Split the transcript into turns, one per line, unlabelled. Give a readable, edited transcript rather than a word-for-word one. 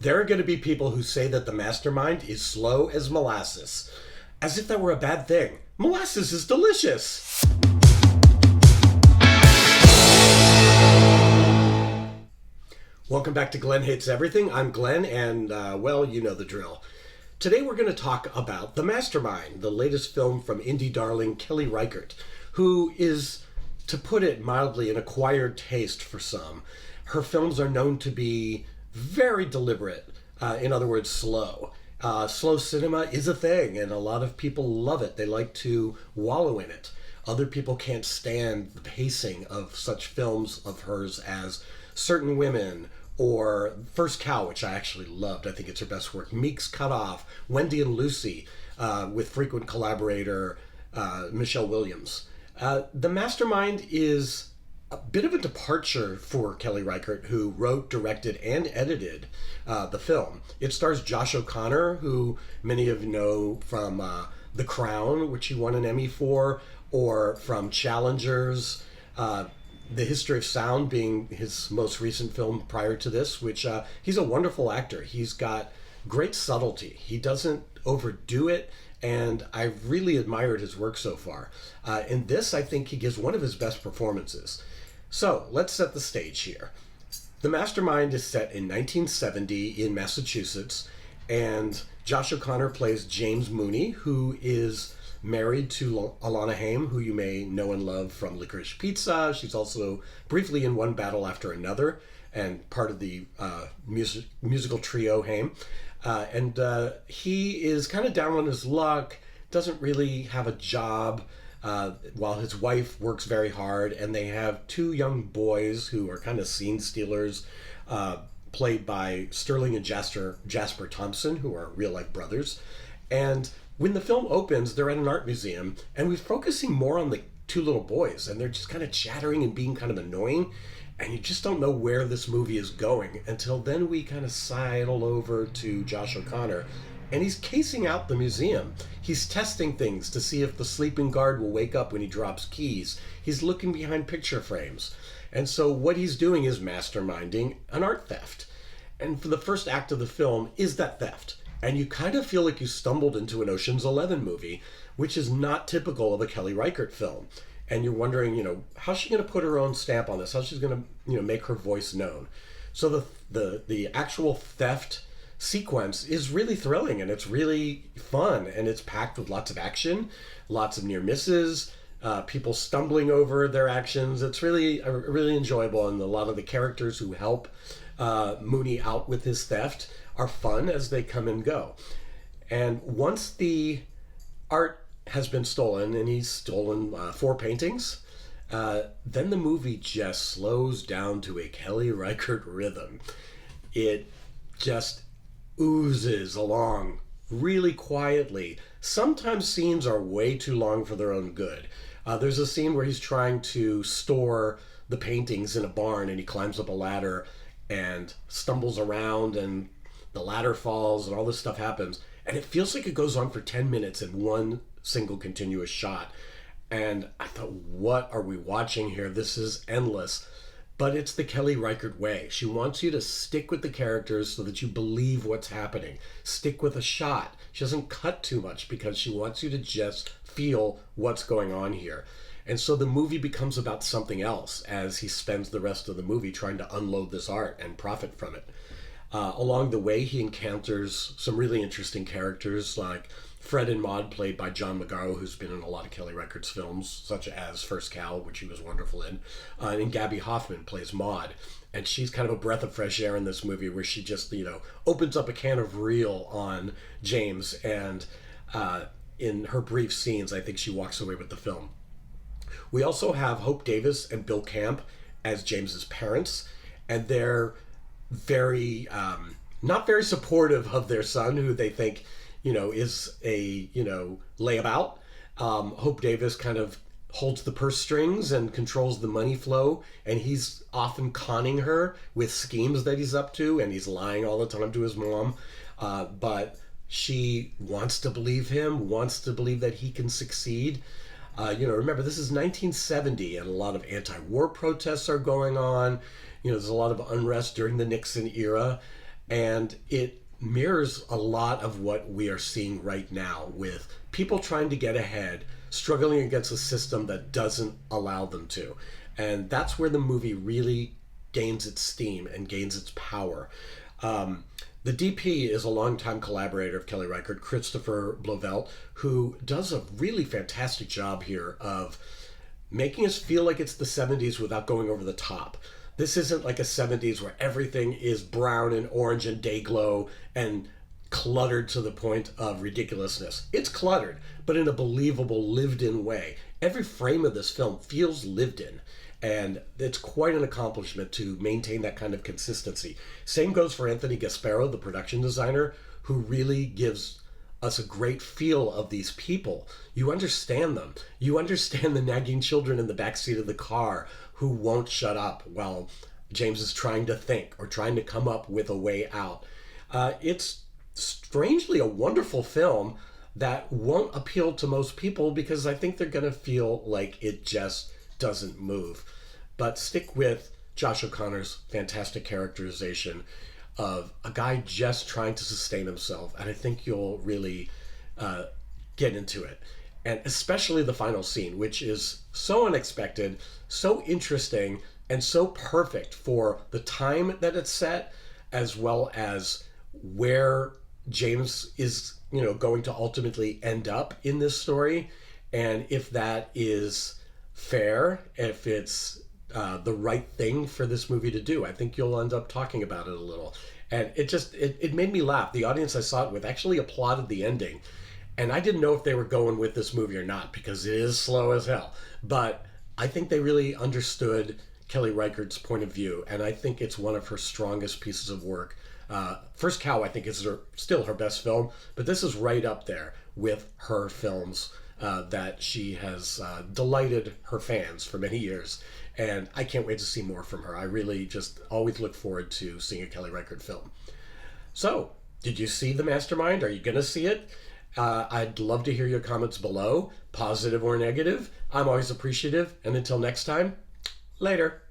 There are going to be people who say that the mastermind is slow as molasses, as if that were a bad thing. Molasses is delicious! Welcome back to Glenn Hates Everything. I'm Glenn, and, well, you know the drill. Today we're going to talk about The Mastermind, the latest film from indie darling Kelly Reichardt, who is, to put it mildly, an acquired taste for some. Her films are known to be very deliberate, in other words, slow. Slow cinema is a thing, and a lot of people love it. They like to wallow in it. Other people can't stand the pacing of such films of hers as Certain Women, or First Cow, which I actually loved. I think it's her best work. Meek's Cut Off, Wendy and Lucy, with frequent collaborator Michelle Williams. The Mastermind is a bit of a departure for Kelly Reichardt, who wrote, directed, and edited the film. It stars Josh O'Connor, who many of you know from The Crown, which he won an Emmy for, or from Challengers, The History of Sound being his most recent film prior to this, which he's a wonderful actor. He's got great subtlety. He doesn't overdo it, and I've really admired his work so far. In this, I think he gives one of his best performances. So, let's set the stage here. The Mastermind is set in 1970 in Massachusetts, and Josh O'Connor plays James Mooney, who is married to Alana Haim, who you may know and love from Licorice Pizza. She's also briefly in One Battle After Another, and part of the musical trio Haim. And he is kind of down on his luck, doesn't really have a job, while his wife works very hard, and they have two young boys who are kind of scene stealers, played by Sterling and Jasper Thompson, who are real-life brothers. And when the film opens, they're at an art museum, and we're focusing more on the two little boys, and they're just kind of chattering and being kind of annoying, and you just don't know where this movie is going until then we kind of sidle over to Josh O'Connor, and he's casing out the museum. He's testing things to see if the sleeping guard will wake up when he drops keys. He's looking behind picture frames. And so what he's doing is masterminding an art theft. And for the first act of the film is that theft. And you kind of feel like you stumbled into an Ocean's 11 movie, which is not typical of a Kelly Reichardt film. And you're wondering, how's she going to put her own stamp on this? How's she going to, make her voice known? So the actual theft sequence is really thrilling, and it's really fun, and it's packed with lots of action, lots of near misses, people stumbling over their actions. It's really enjoyable, and a lot of the characters who help Mooney out with his theft are fun as they come and go. And once the art has been stolen, and he's stolen 4 paintings, then the movie just slows down to a Kelly Reichardt rhythm. It just oozes along really quietly. Sometimes scenes are way too long for their own good. There's a scene where he's trying to store the paintings in a barn, and he climbs up a ladder and stumbles around, and the ladder falls, and all this stuff happens, and it feels like it goes on for 10 minutes in one single continuous shot. And I thought, what are we watching here? This is endless. But it's the Kelly Reichardt way. She wants you to stick with the characters so that you believe what's happening. Stick with a shot. She doesn't cut too much because she wants you to just feel what's going on here. And so the movie becomes about something else as he spends the rest of the movie trying to unload this art and profit from it. Along the way, he encounters some really interesting characters like Fred and Maude, played by John Magaro, who's been in a lot of Kelly Reichardt's films, such as First Cow, which he was wonderful in. And Gabby Hoffman plays Maude. And she's kind of a breath of fresh air in this movie, where she just, opens up a can of Real on James. And in her brief scenes, I think she walks away with the film. We also have Hope Davis and Bill Camp as James's parents. And they're very, not very supportive of their son, who they think is a, layabout. Hope Davis kind of holds the purse strings and controls the money flow, and he's often conning her with schemes that he's up to, and he's lying all the time to his mom. But she wants to believe him, wants to believe that he can succeed. Remember, this is 1970, and a lot of anti-war protests are going on. There's a lot of unrest during the Nixon era. And it mirrors a lot of what we are seeing right now with people trying to get ahead, struggling against a system that doesn't allow them to. And that's where the movie really gains its steam and gains its power. The DP is a longtime collaborator of Kelly Reichardt, Christopher Blovelt, who does a really fantastic job here of making us feel like it's the 70s without going over the top. This isn't like a 70s where everything is brown and orange and day glow and cluttered to the point of ridiculousness. It's cluttered, but in a believable, lived-in way. Every frame of this film feels lived in. And it's quite an accomplishment to maintain that kind of consistency. Same goes for Anthony Gasparo, the production designer, who really gives us a great feel of these people. You understand them. You understand the nagging children in the backseat of the car who won't shut up while James is trying to think or trying to come up with a way out. It's strangely a wonderful film that won't appeal to most people because I think they're going to feel like it just doesn't move. But stick with Josh O'Connor's fantastic characterization of a guy just trying to sustain himself, and I think you'll really get into it. And especially the final scene, which is so unexpected, so interesting, and so perfect for the time that it's set, as well as where James is, going to ultimately end up in this story, and if that is fair, if it's the right thing for this movie to do. I think you'll end up talking about it a little. And it made me laugh. The audience I saw it with actually applauded the ending. And I didn't know if they were going with this movie or not because it is slow as hell. But I think they really understood Kelly Reichardt's point of view. And I think it's one of her strongest pieces of work. First Cow, I think, is still her best film. But this is right up there with her films that she has delighted her fans for many years. And I can't wait to see more from her. I really just always look forward to seeing a Kelly Reichardt film. So, did you see The Mastermind? Are you going to see it? I'd love to hear your comments below, positive or negative. I'm always appreciative. And until next time, later.